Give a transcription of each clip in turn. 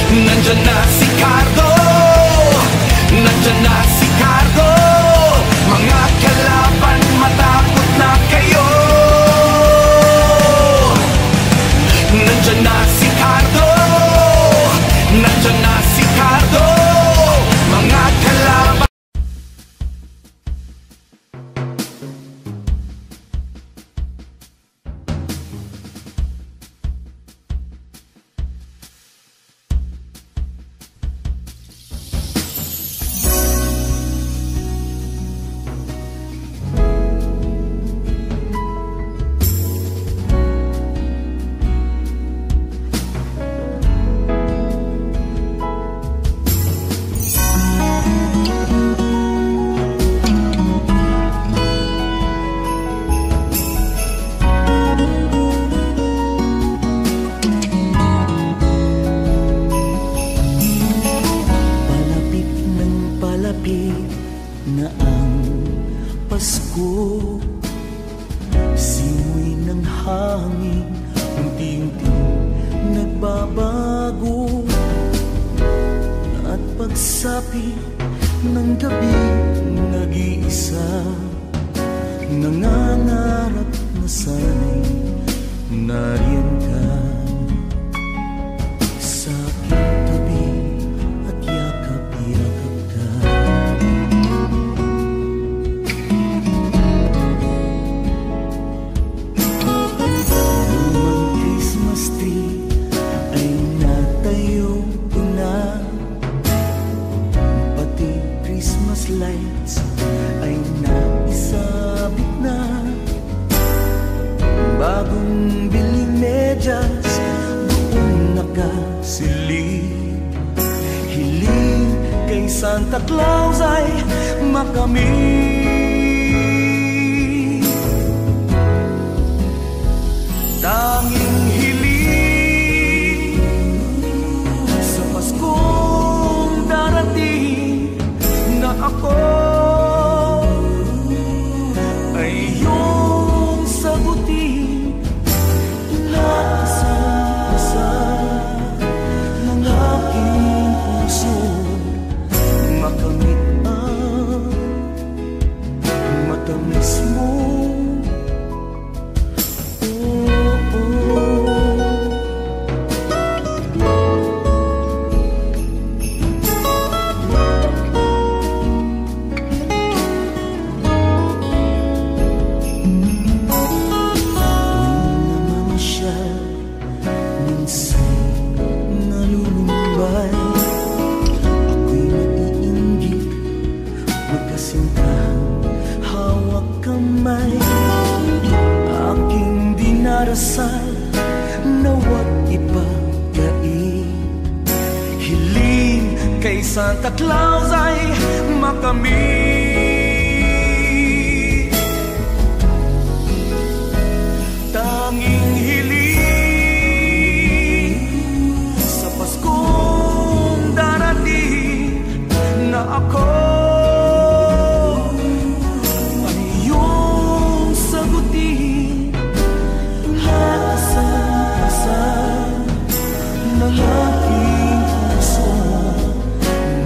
Nandyan na si Cardo, nandyan na si Cardo. Mga kalaban, matakot na kayo. Nandyan na si Cardo, nandyan na si Cardo. Mga kalaban. Santa Claus ay makamit. Tanging hiling sa Paskong darating na ako ay iyong sagutin. Nakasama ng aking puso, makamit ang matamis mo. Nawat ipagkain, hiling kay Santa Claus ay makamit. Tanging hiling sa Paskong darating na ako ay iyong sagutin. Ng aking puso,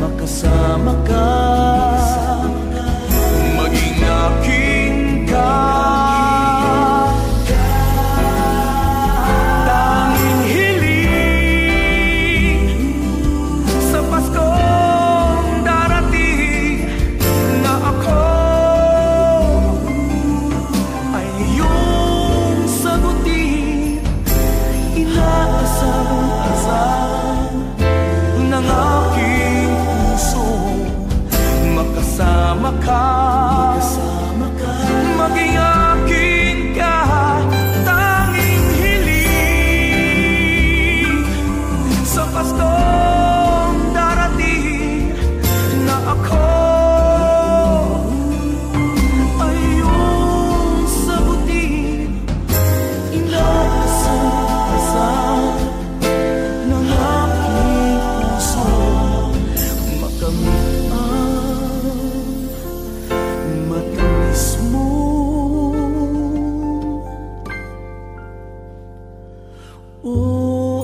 makasama ka, maging aking ka. Tanging hiling sa Paskong darating na ako ay iyong sagutin. Inasal ng aking puso, makasama ka, maging aking ka. Tanging hiling sa Paskong darating na ako ay iyong sagutin. Inasal ng aking puso, makamit ang matamis mo. Oh, oh.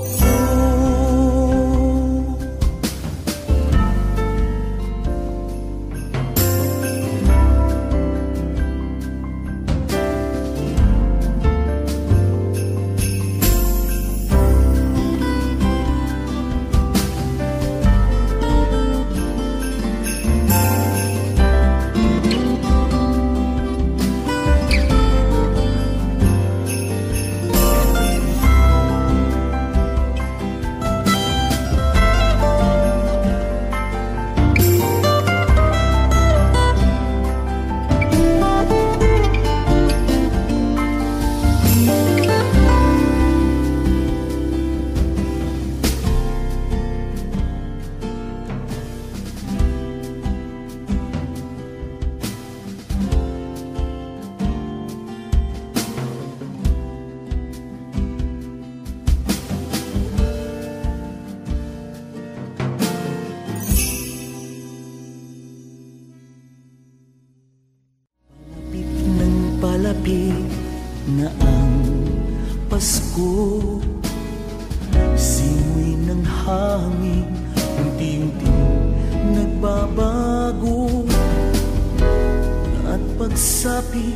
Pasko, simoy ng hangin unti-unti nagbabago, at pagsapi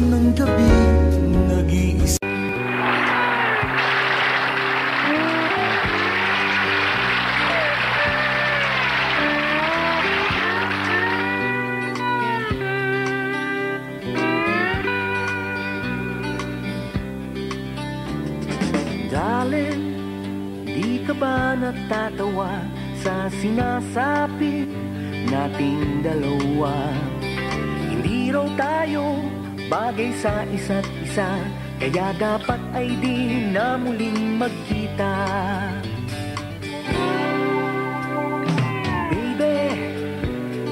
ng gabi nag-iisa. Darling, di ka ba natatawa sa sinasabi nating dalawa? Hindi raw tayo bagay sa isa't isa, kaya dapat ay di na muling magkita. Baby,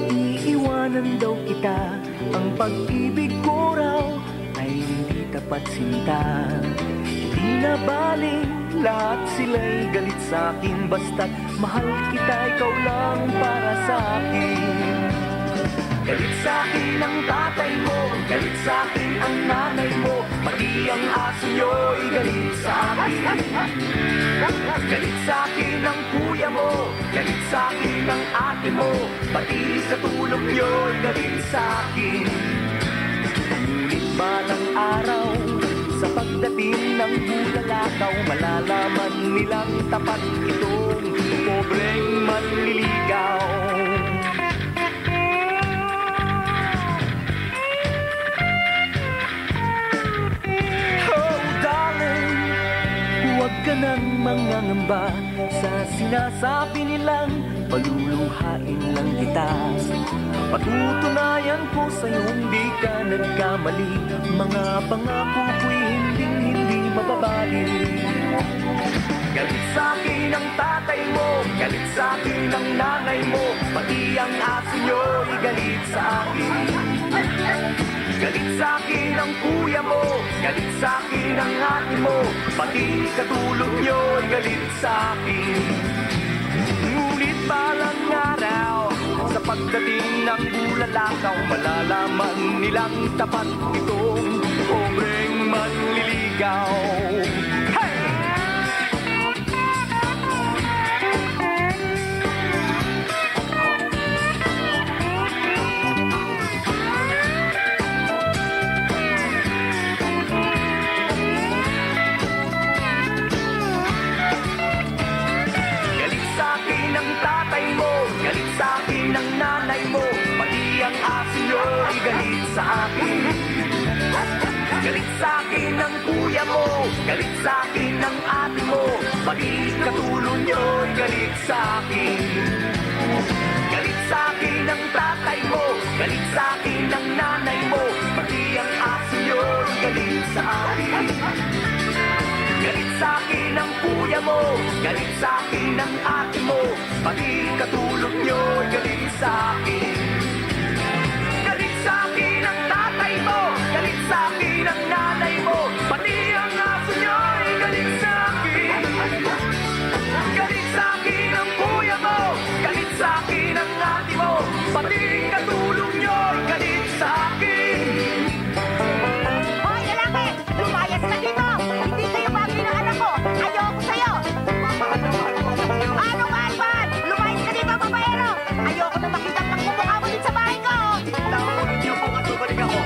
iiwanan daw kita, ang pag-ibig ko raw ay hindi tapat sinta. Di na baling lahat sila'y galit sa'kin, basta't mahal kita, ikaw lang para sa'kin. Galit sa'kin ang tatay mo, galit sa'kin ang nanay mo, pati ang aso nyo'y galit sa'kin. Galit sa'kin ang kuya mo, galit sa'kin ang ate mo, pati sa tulog nyo'y galit sa'kin. Ngunit balang araw, sa pagdating ng bulalakaw, malalaman nilang tapat itong pobreng manliligaw. Oh darling, huwag ka nang mangangamba sa sinasabi nilang paluluhain lang kita. Patutunayan ko sa'yo hindi ka nagkamali, mga pangako ko'y hindi mababali. Galit sa'kin ang tatay mo, galit sa'kin ang nanay mo, pati ang aso nyo'y galit sa'kin. Galit sa'kin ang kuya mo, galit sa'kin ang ate mo, pati katulog nyo'y galit sa'kin. Ngunit balang araw, sa pagdating ng bulalakaw, malalaman nilang tapat itong pobreng manliligaw. Hey! Galit sa'kin ang tatay mo, galit sa'kin ang nanay mo, pati ang aso nyo'y galit sa akin. Galit sa'kin ang kuya mo, galit sa'kin ang ate mo, pati katulong nyo'y galit sa'kin. Galit sa'kin ang tatay mo, galit sa'kin ang nanay mo, pati ang aso nyo'y galit sa akin. Galit sa'kin ang kuya mo, galit sa'kin ang ate mo, pati katulog nyo'y galit sa'kin. Galit sa'kin ang tatay mo, galit sa'kin ang nanay mo, pati ang aso nyo'y galit sa'kin. Galit sa'kin ang kuya mo, galit sa'kin ang ate mo, pati katulog nyo'y galit sa'kin. Hoy, lalaki! Lumayas ka dito! Hindi kayo bagay na anak ko! Ayoko sa'yo! Ano ba, Alban? Lumayas ka dito, babaero! Ayoko na makita ang mukha mo din sa bahay ko! Tawarin niyo po at bumalik ako.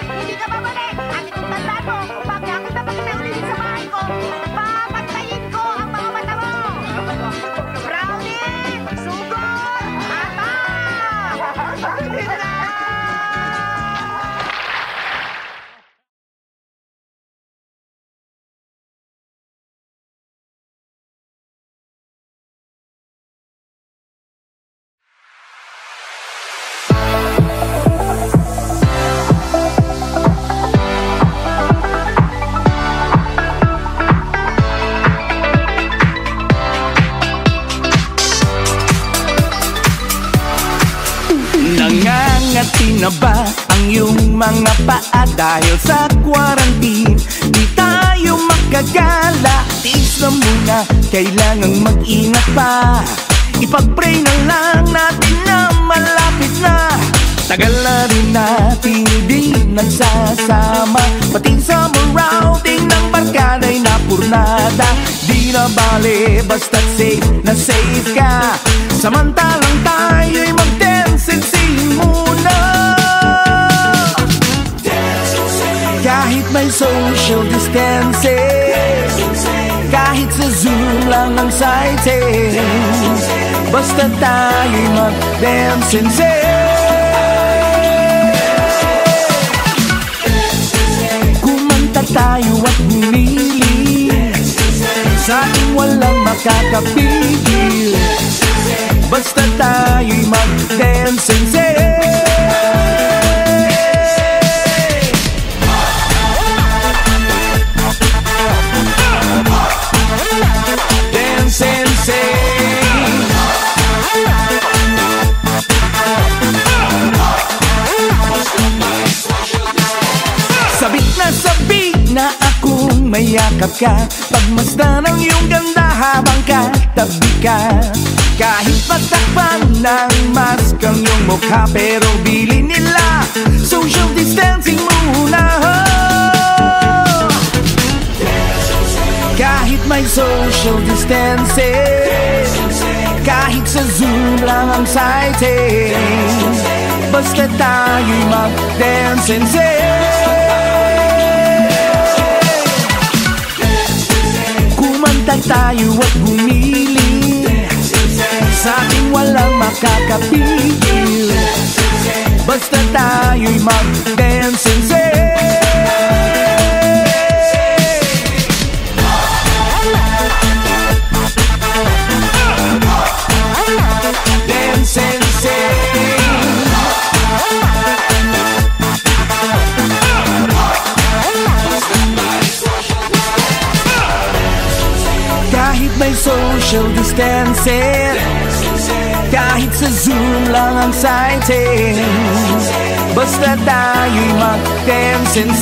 Hindi ka babalik! Ang itong tandaan mo, pag nakita pa kita ulit sa bahay ko, papantayin ko ang mga mata mo! Brownie! Sugod! Ata! Nangangati na ba ang iyong mga paa dahil sa quarantine? Di tayo makagala, tiis na muna, kailangang mag-ingat pa. Ipag-pray na lang natin na malapit na Tagal na rin natin di nagsasama, pati summer routing ng barkada'y napurnada. Di na bale basta't safe na safe ka, samantalang tayo'y mag-dance-sing muna. Kahit may social distancing, kahit sa Zoom lang ang sighting, basta tayo'y mag-dance-sing. Kumanta tayo at bumili, sa ating walang makakapigil, basta tayo'y mag-dance-sing. Sabik na akong mayakap ka, pagmasdan ang iyong ganda habang katabi ka. Kahit matakpan ng mask ang iyong mukha, pero bilin nila social distancing muna. Kahit may social distancing, kahit sa Zoom lang ang sighting, basta tayo'y mag-dance-sing. Kumanta tayo at bumili, sa ating walang makakapigil, basta tayo'y mag-dance-sing. Kahit may social distancing, kahit sa Zoom lang ang sighting, basta tayo'y mag-dance-sing.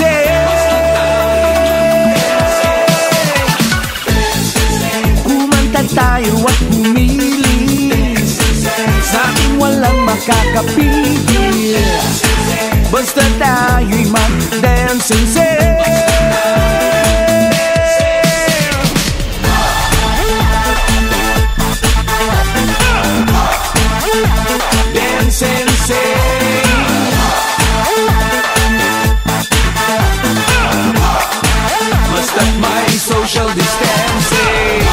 Kumanta tayo at bumili, sa ating walang makakapigil, basta tayo'y mag-dance-sing. Basta't may social distancing.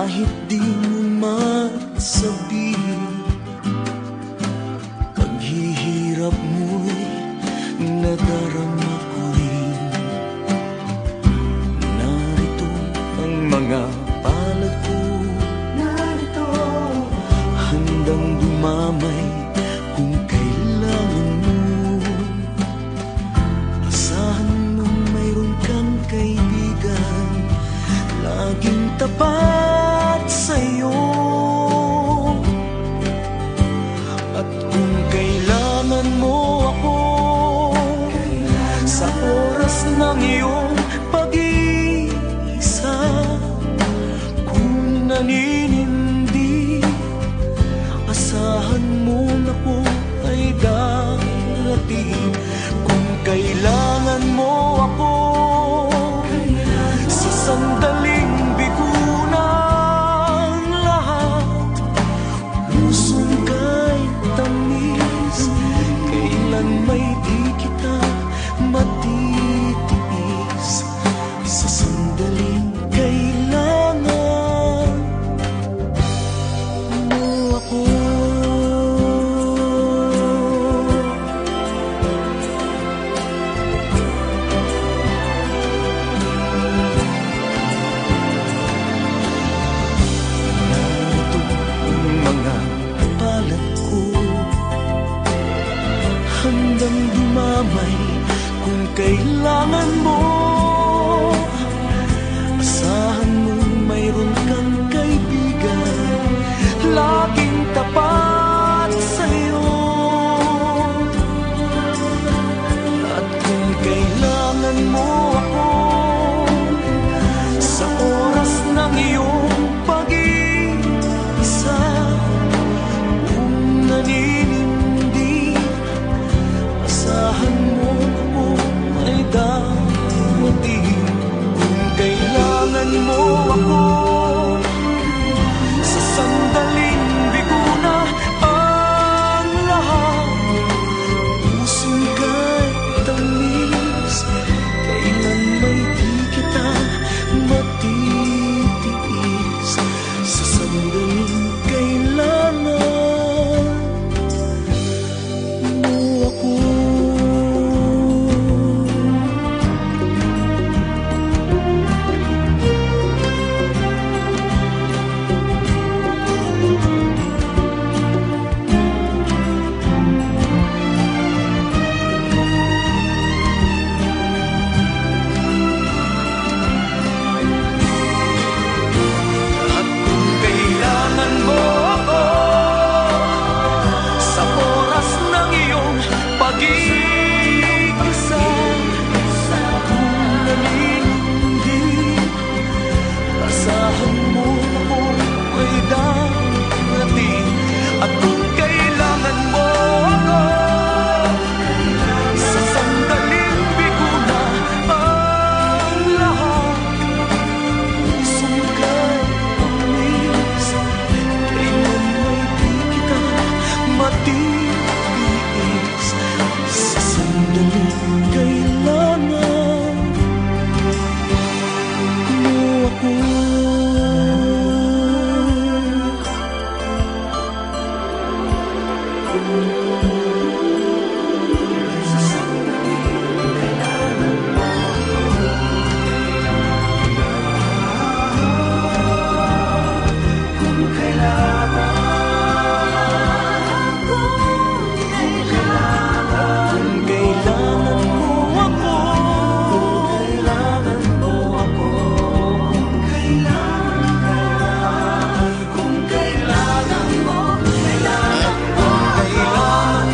Kahit di mo masabihin, paghihirap mo'y nadarama ko rin. Narito ang mga palad ko, narito handang dumamay kung kailangan mo. Asahan mong mayroon kang kaibigan, laging tapat sa'yo. At kung kailangan mo ako sa oras ng iyong pag-iisa, kung naninindi, asahan mo na ako ay darating. Kung kailangan mo ako sa sandaling bigo ng lahat, pusong kay tamis, kailan may di kita matitiis. Sa sandaling kailangan kailangan mo. Asahan mo mayroon kang kaibigan, laging tapat sa'yo. At kung kailangan mo ako sa oras ng iyong pag-iisa, kung naninindi, asahan mo ako ay darating. Kung kailangan mo ako sa sandaling bigo na ang lahat, pusong kay tamis, kailan may di kita matitiis. Sa sandaling kailangan mo ako. At kung kailangan mo ako sa oras ng iyong pag-iisa, kung naninindi, asahan mo ako ay darating. At kung kailangan mo ako sa sandaling bigo na ang lahat, pusong kay tamis, kailan may di kita matitiis. Sa sandaling kailangan mo ako. Kung kailangan mo ako, kailangan mo ako, kung kailangan mo, kailangan mo ako. Kailangan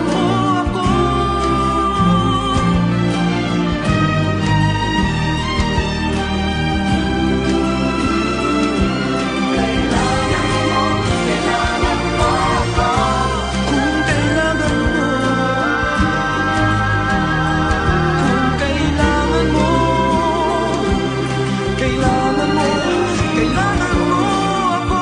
mo ako. Kung kailangan mo, kung kailangan mo, kailangan mo, kailangan mo ako.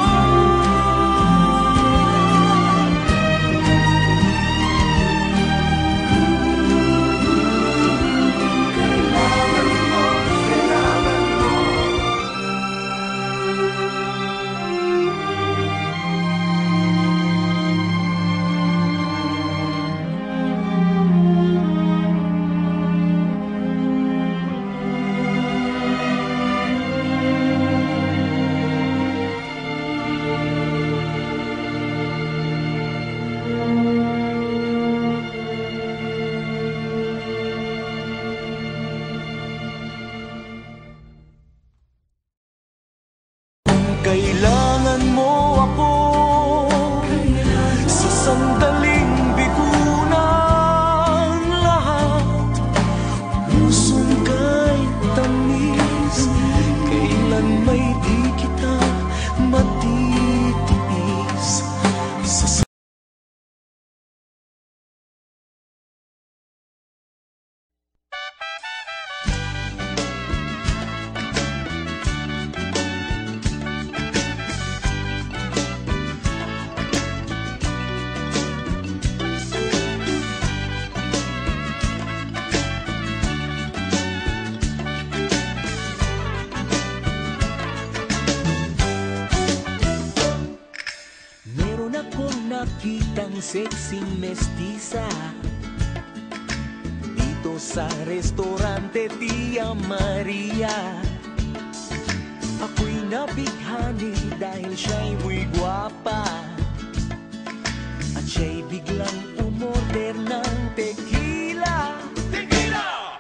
Kailangan mo ako sa sandaling bigo ng lahat, pusong kay tamis, kailan may di kita matitiis. Sa nakitang sexy mestiza dito sa restaurante Tia Maria. Ako'y nabighani dahil siya'y muy gwapa. At siya'y biglang umorder ng tequila. Tequila!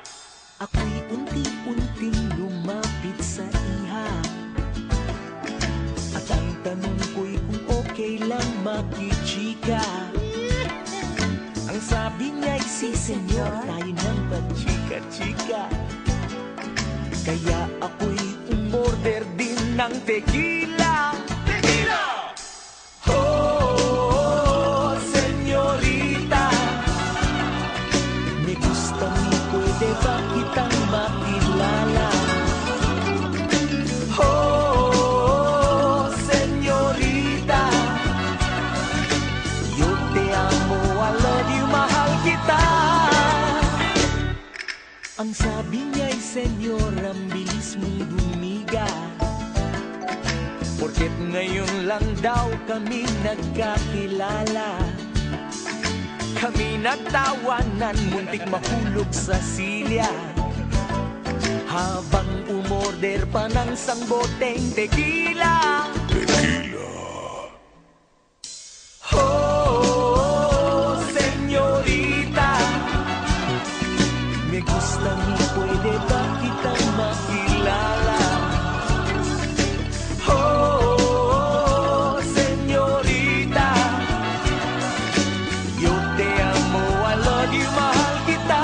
Ako'y unti-unting lumapit sa iha. At ang tanong ko'y kung okay lang makichika. Ang sabi niya'y si senyor, tayo nang pachika-chika. Kaya ako'y umorder din ng tequila. Tequila! Oh, senyorita, may gusto mi, pwede ba kitang makilala? Oh, senyorita, yo te amo, I love you, mahal kita. Ang sabi niya'y senyor, ang bilis mong bumiga. Porket ngayon lang daw kami nagkakilala. Kami nagtawanan, muntik mahulog sa silya. Habang umorder pa ng isang boteng tequila. Tequila. Oh, senyorita, may gusto mi, pwede ba kitang makilala? Oh, senyorita, yo te amo, I love you, mahal kita.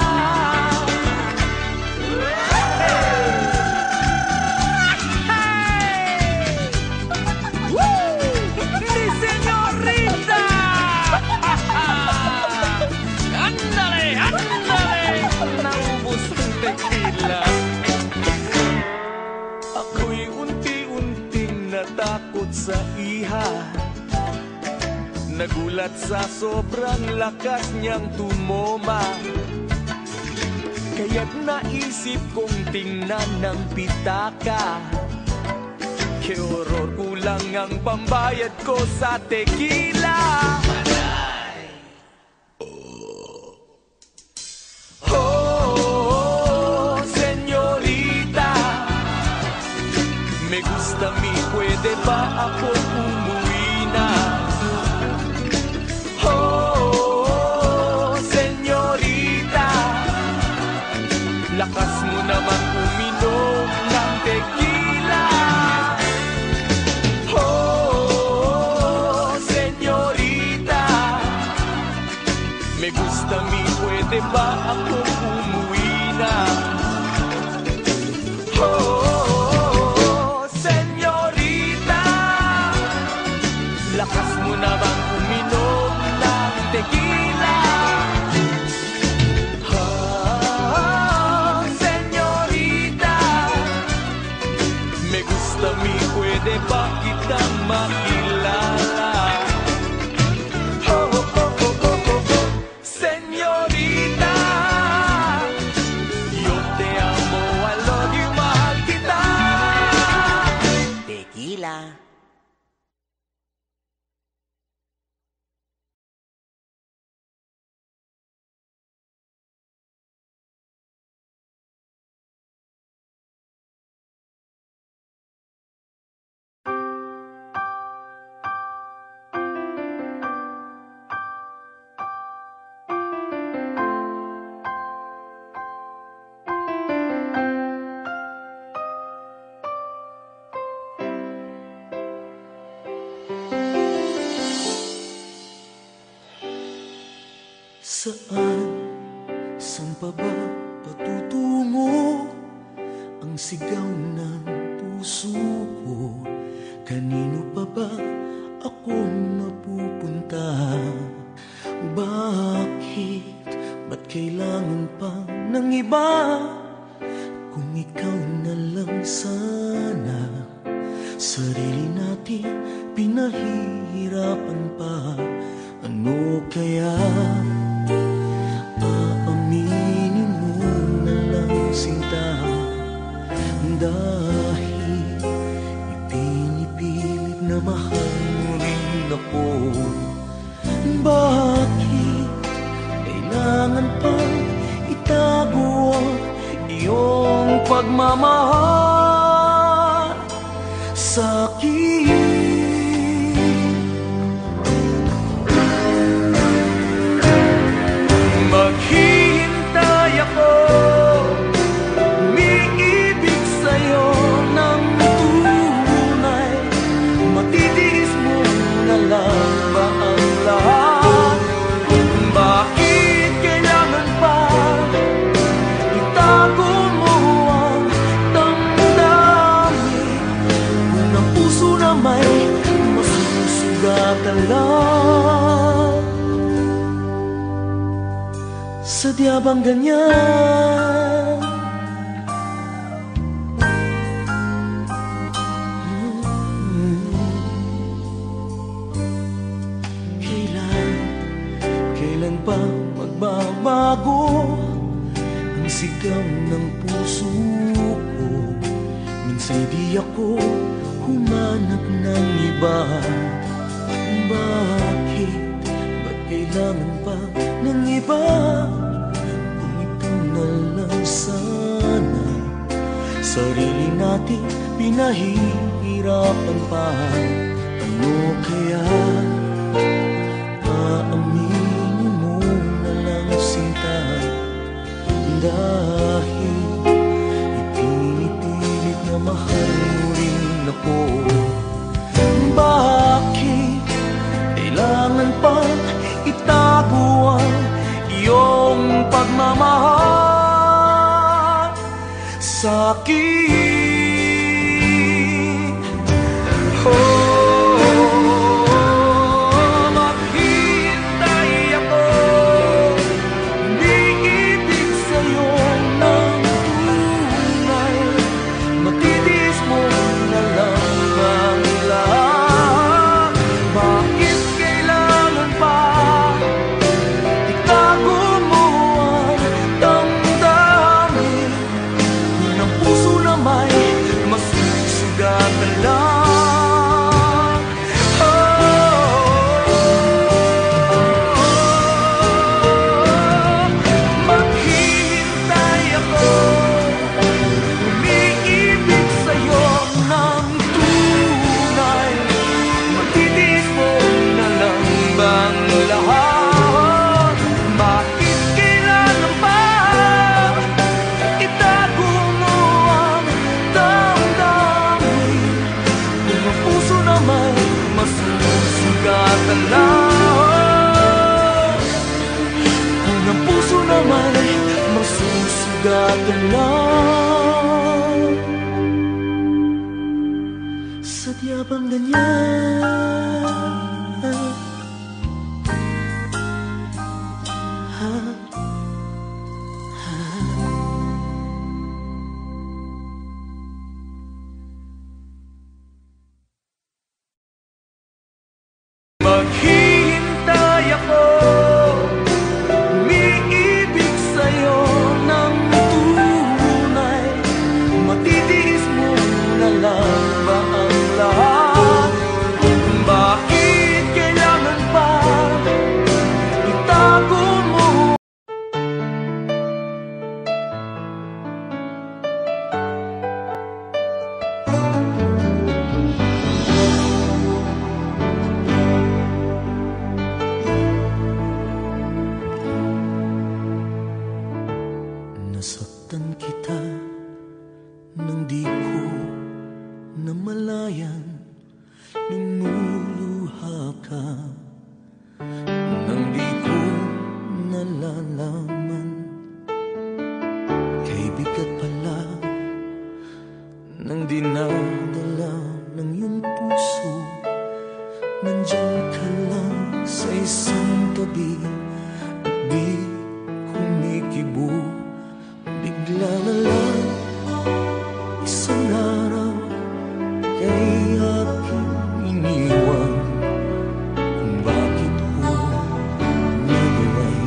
Hey! Woo! Mi señorita! Ándale, ándale! Naubos ng tequila. Ako'y unti-unting natakot sa iha. Nagulat sa sobrang lakas niyang tumoma. Kaya't naisip kong tingnan ng pitaka. Ke horror, kulang ang pambayad ko sa tequila. Oh, senyorita, may gusto mi, pwede ba ako umuwi na? Oh, senyorita, lakas mo naman uminom ng tequila. Oh, senyorita, may gusto mi, pwede ba ako umuwi na? Oh, senyorita, lakas mo naman uminom ng tequila. Ah, senyorita, may gusto mi, pwede ba kitang makilala? Oh, oh, oh, oh, oh, oh. Senyorita, yo te amo, I love you, mahal kita. Tequila. Saan pa ba patutungo ang sigaw ng puso ko? Kanino pa ba ako mapupunta? Bakit? Ba't kailangan pa ng iba? Kung ikaw na lang sana, sarili natin pinahihirapan pa. Ano kaya aaminin mo na lang, sinta? Dahil ipinipilit na mahal mo rin ako. Bakit kailangan pang itago ang iyong pagmamahal? Maghihintay ako, umiibig sa'yo ng tunay. Matitiis mo na lang ba ang lahat? Bakit kailangan pa itago mo ang damdamin? Kung ang puso na may masusugatan lang. Sadya bang ganyan? Kailan pa magbabago ang sigam ng puso ko? Minsa'y di ako humanap ng iba. Bakit? Ba't kailangan pa ng iba? Kung ikaw na lang sana, sarili natin pinahihirapan pa. Ano kaya aaminin mo na lang sinta? Dahil ipinipilit na mahal mo rin ako. Bakit kailangan pa itago ang iyong pagmamahal sa'kin? Maghihintay ako, umiibig sa'yo ng tunay. Matitiis mo na lang ang lahat. Bakit kailangan pa itago mo ang damdamin? Kung ang puso na may masusugatan lang. Maghihintay ako, umiibig sa'yo ng tunay. Matitiis mo na lang bang lahat? Bakit kailangan pa itago mo ang damdamin? Kung ang puso na may masusugatan lang. Kung ang puso na may masusugatan lang. Sadya bang ganyan? Maghihintay ako, umiibig sa'yo ng tunay. Matitiis mo na lang ba ang lahat? Bakit kailangan pa itago mo? Nasaktan kita nang di ko namalayan, lumuluha ka nang di ko nalalaman. Kay bigat pala nang dinadala ng iyong puso. Nandyan ka lang sa isang tabi at di kumikibo. Bigla na lang isang araw kay aking iniwan. Kung bakit ko nagawa'y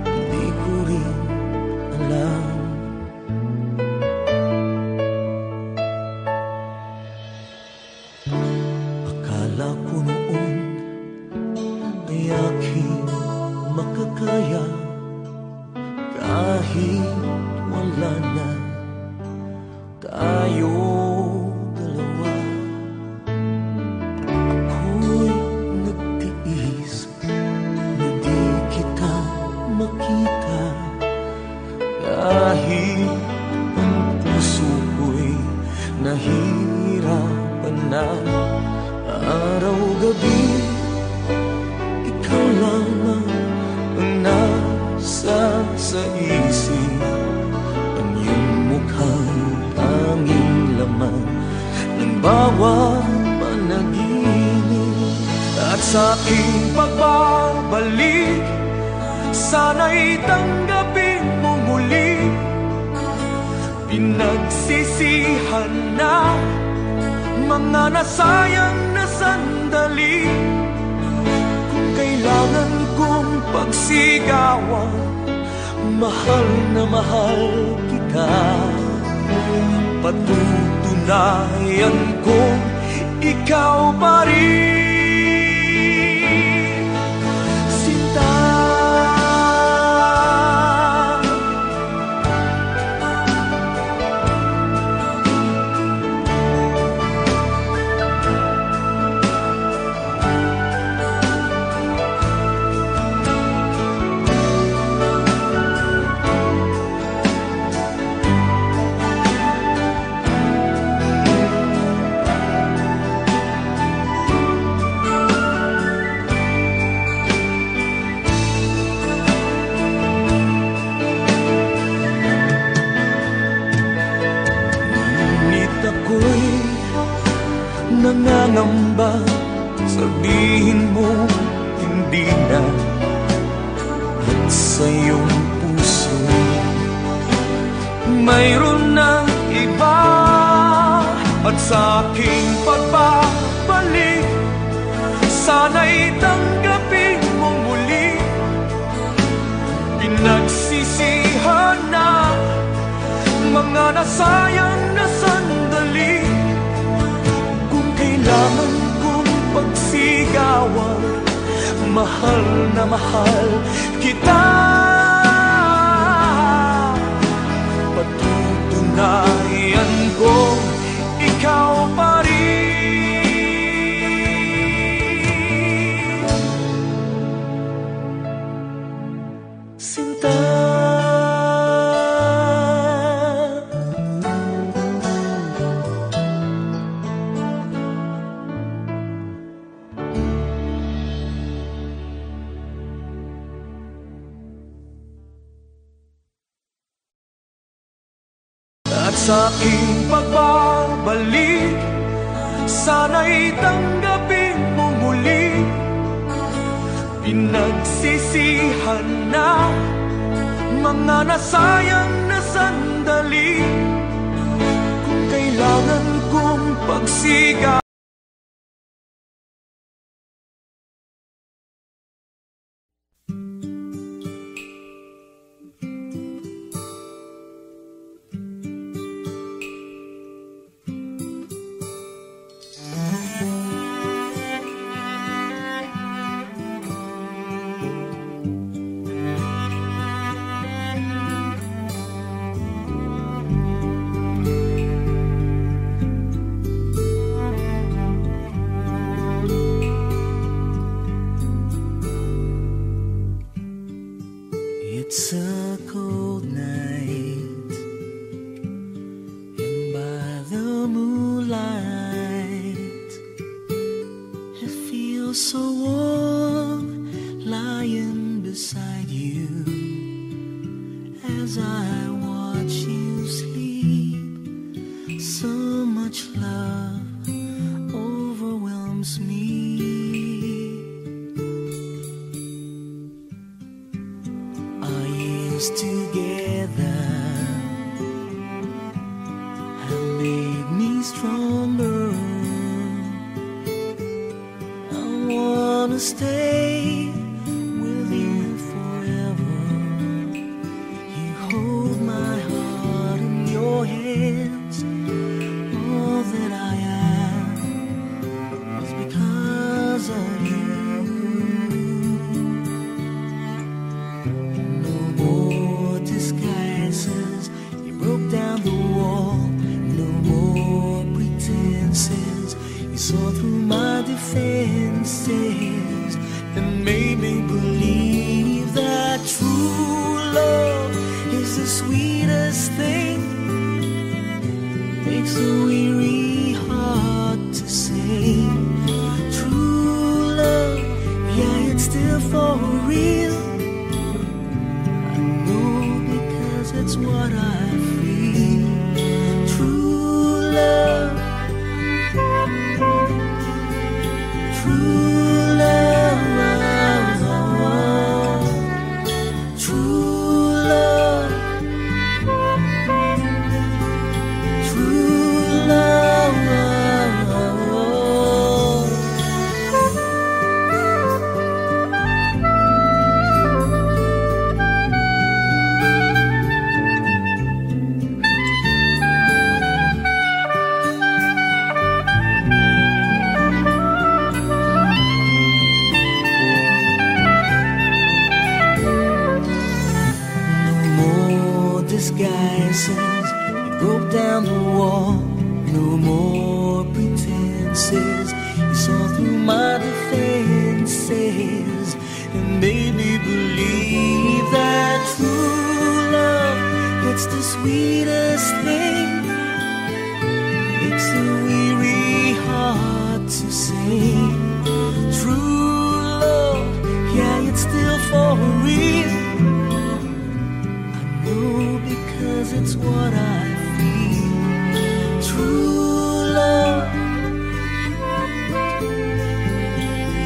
hindi ko rin alam. Akala ko noon ay aking makakaya kahit wala na tayo dalawa. gabi, ikaw lamang ang nasa sa isip. Ang iyong mukhang tanging laman ng bawat panaginip. At sa aking pagbabalik, sana'y tanggapin mo muli. Pinagsisihan na mga nasayang na sandali. Kung kailangan kong pagsigawan, mahal na mahal kita. Patutunayan kong ikaw pa rin. Nangangamba, sabihin mo hindi na. At sa iyong puso mayroon ng iba. At sa aking pagbabalik, sana'y tanggapin mo muli. Pinagsisihan na mga nasayang na sandali. Kailangan kong pagsigawan, mahal na mahal kita. Patutunayan ko, ikaw pa rin. Sinta. Sa aking pagbabalik, sana'y tanggapin mo muli. Pinagsisihan na mga nasayang na sandali. Kung kailangan kong pagsigawan, it's a cold night, and by the moonlight, it feels so warm lying beside you as I watch you sleep. So much love overwhelms me. Together have made me stronger. I wanna stay with you forever. You hold my heart in your hands. All that I am is because of you. Broke down the wall, no more pretenses. You saw through my defenses and made me believe that true love is the sweetest thing. Makes a weary heart to sing. True disguises. He broke down the wall. No more pretenses. He saw through my defenses and made me believe that true love, it's the sweetest thing. Makes the weary heart to sing. True love, yeah, it's still for real. Because it's what I feel. True love,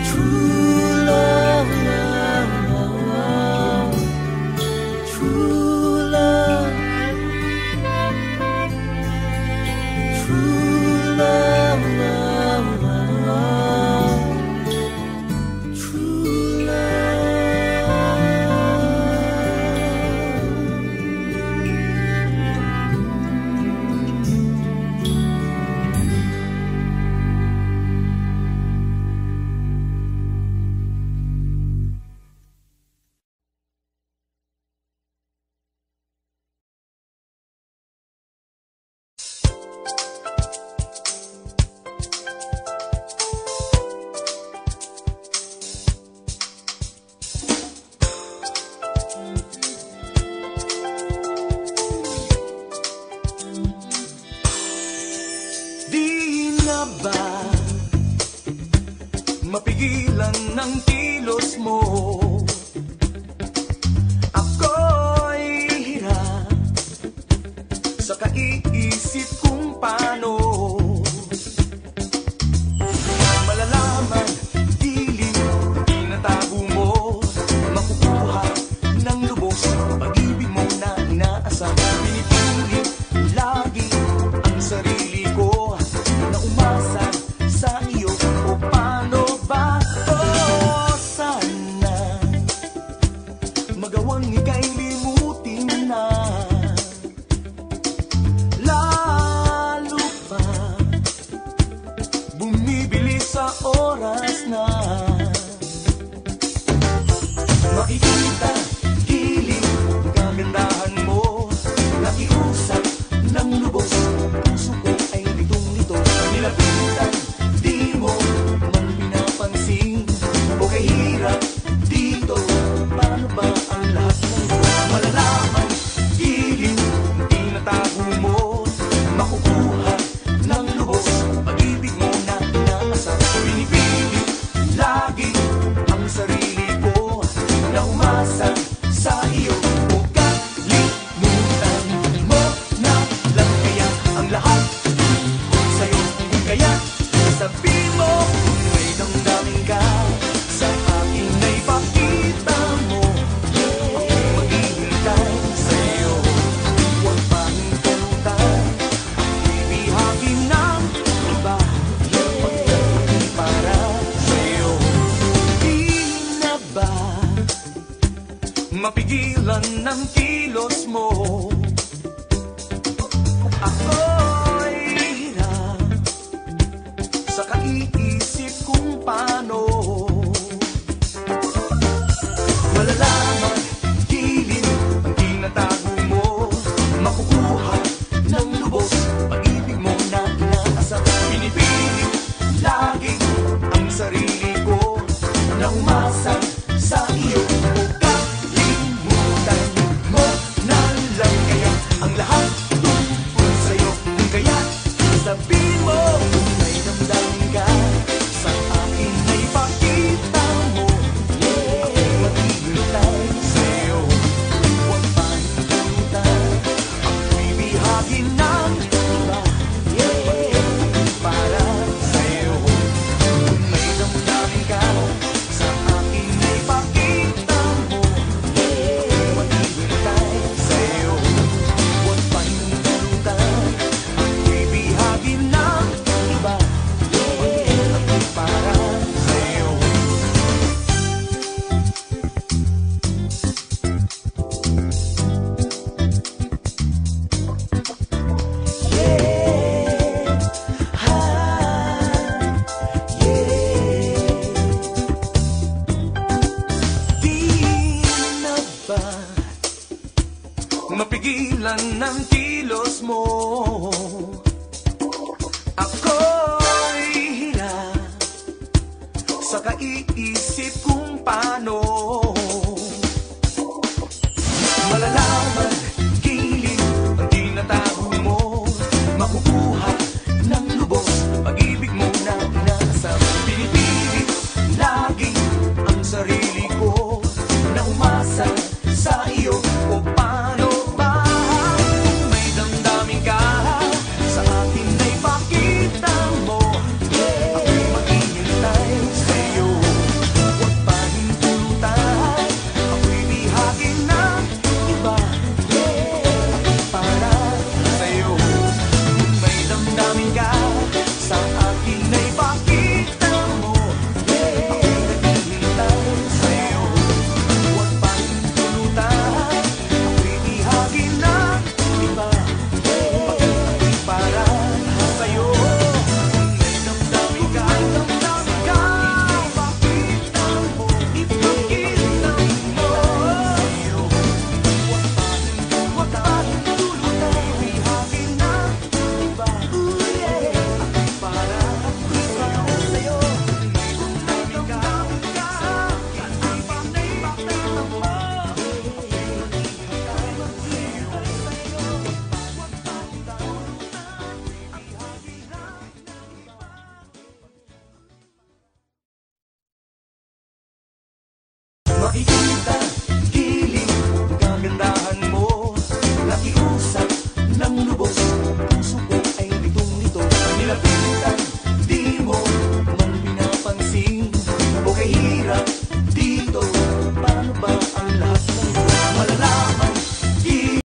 true love, true love, true love, true mapigilan ng kilos mo. Ako'y hirap sa kaiisip kung paano malalaman dilim tinatago mo, makukuha ng lubos pag-ibig mo na inaasam. Pinipilit lagi ang sarili ko na umasa sa iyo. O paano ba to? Sana magawang ika'y limutin na, lalo pa bumibili sa oras na makikita hiling kagandahan mo, nakiusap ng lubos, puso ko ay litong-lito, nilapitan di mo man pinapansin. O kay hirap dito, paano ba ang lahat ng ito? Malalaman, hiling, tinatago mo, makukuha ng lubos pag-ibig mo na inaasam. Pinipili lagi ang sarili ko na umasa sa iyo. O kalimutan mo na lang kaya ang lahat sa'yo. Kung kaya sabihin mo kung may damdamin ka sa akin na ipakita mo. Ako'y maghihintay sa'yo, huwag pahintulutan. Ibihagin ng iba pag-ibig para sa'yo. Di na ba mapigilan ng kilos mo? Ako'y hirap sa kaiisip kung paano malalaman hiling ang tinatago mo, makukuha ng lubos pag-ibig mo na inaasam. Pinipilit lagi ang sarili ko na umasa sa iyo. O kalimutan mo na Dahilan ng kilos mo, ako'y hirap sa kaiisip kung paano malalaman, gilid ang tinatago mo, makukuha ng lubos pag-ibig mo na inasam. Pinipilit lagi ang sarili ko na umasa sa iyo. O paano ba kung may damdamin ka sa akin ay pakita mo? Ako'y maghihintay sa'yo, huwag pa hintulutan. Ako'y bihagin ng iba para sa'yo. Kung may damdamin ka sa akin ay pakita mo. Ako'y naghihintay sa'yo, huwag pa hintulutan. Ako'y bihagin ng iba para sa'yo. Kung may damdamin ka sa akin ay pakita mo. Ipakita mo sa'yo, huwag pa hintulutan. Bihagin ng iba para sa'yo. Kung may damdamin ka sa akin ay pakita mo. Makikita, gilid, kagandahan mo, nakiusap ng lubos, puso ko ay litong-lito. Nilapitan, di mo man pinapansin, o kay hirap